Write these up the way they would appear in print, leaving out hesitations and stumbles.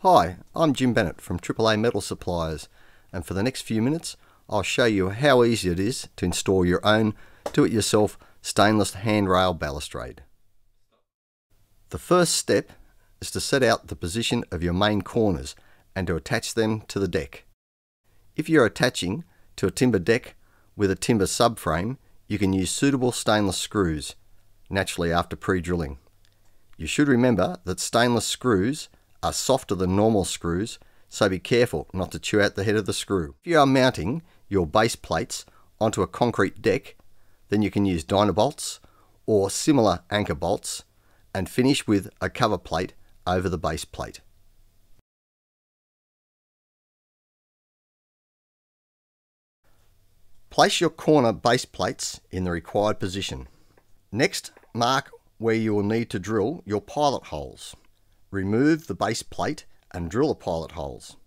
Hi, I'm Jim Bennett from AAA Metal Suppliers, and for the next few minutes I'll show you how easy it is to install your own do-it-yourself stainless handrail balustrade. The first step is to set out the position of your main corners and to attach them to the deck. If you're attaching to a timber deck with a timber subframe, you can use suitable stainless screws, naturally after pre-drilling. You should remember that stainless screws are softer than normal screws, so be careful not to chew out the head of the screw. If you are mounting your base plates onto a concrete deck, then you can use Dynabolts or similar anchor bolts and finish with a cover plate over the base plate. Place your corner base plates in the required position. Next, mark where you will need to drill your pilot holes. Remove the base plate and drill the pilot holes.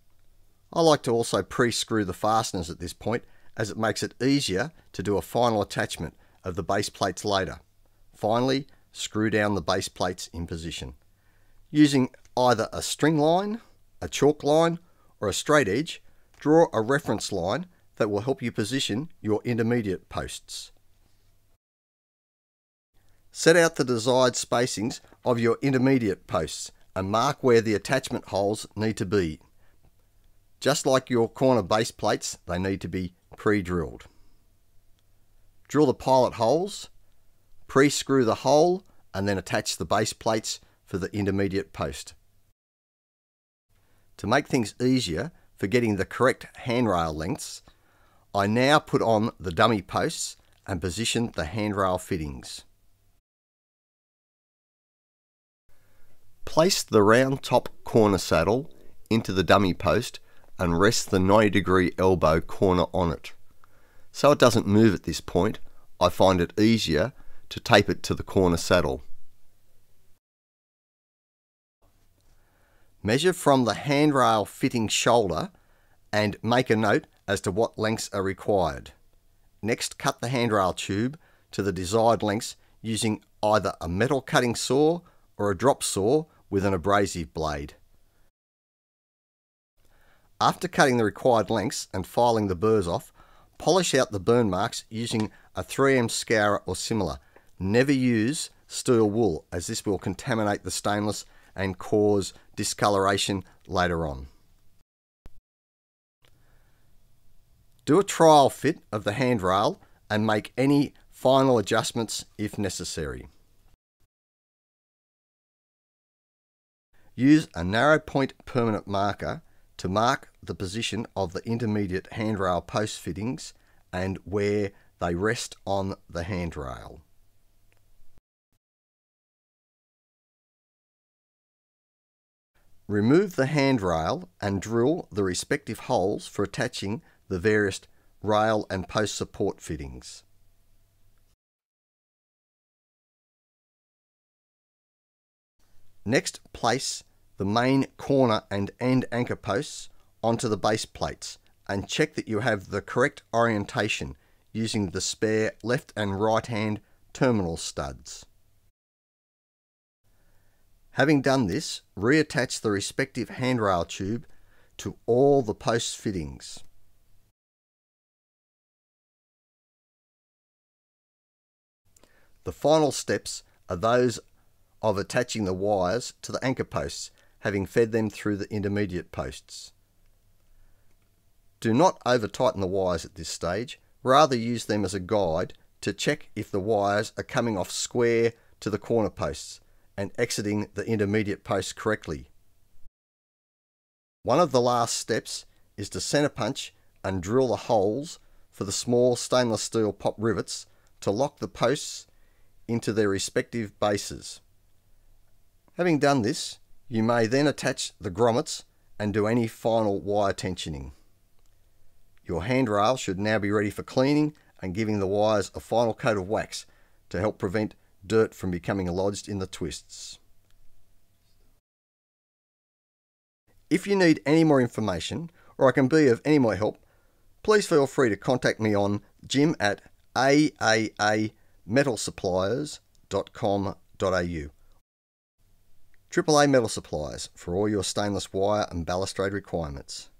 I like to also pre-screw the fasteners at this point, as it makes it easier to do a final attachment of the base plates later. Finally, screw down the base plates in position. Using either a string line, a chalk line, or a straight edge, draw a reference line that will help you position your intermediate posts. Set out the desired spacings of your intermediate posts and mark where the attachment holes need to be. Just like your corner base plates, they need to be pre-drilled. Drill the pilot holes, pre-screw the hole, and then attach the base plates for the intermediate post. To make things easier for getting the correct handrail lengths, I now put on the dummy posts and position the handrail fittings. Place the round top corner saddle into the dummy post and rest the 90-degree elbow corner on it. So it doesn't move at this point, I find it easier to tape it to the corner saddle. Measure from the handrail fitting shoulder and make a note as to what lengths are required. Next, cut the handrail tube to the desired lengths using either a metal cutting saw or a drop saw with an abrasive blade. After cutting the required lengths and filing the burrs off, polish out the burn marks using a 3M scourer or similar. Never use steel wool, as this will contaminate the stainless and cause discoloration later on. Do a trial fit of the handrail and make any final adjustments if necessary. Use a narrow point permanent marker to mark the position of the intermediate handrail post fittings and where they rest on the handrail. Remove the handrail and drill the respective holes for attaching the various rail and post support fittings. Next, place the main corner and end anchor posts onto the base plates and check that you have the correct orientation using the spare left and right hand terminal studs. Having done this, reattach the respective handrail tube to all the post fittings. The final steps are those of attaching the wires to the anchor posts, having fed them through the intermediate posts. Do not over tighten the wires at this stage, rather use them as a guide to check if the wires are coming off square to the corner posts and exiting the intermediate posts correctly. One of the last steps is to center punch and drill the holes for the small stainless steel pop rivets to lock the posts into their respective bases. Having done this, you may then attach the grommets and do any final wire tensioning. Your handrail should now be ready for cleaning and giving the wires a final coat of wax to help prevent dirt from becoming lodged in the twists. If you need any more information or I can be of any more help, please feel free to contact me on jim@aaametallsuppliers.com.au. AAA Metal Supplies for all your stainless wire and balustrade requirements.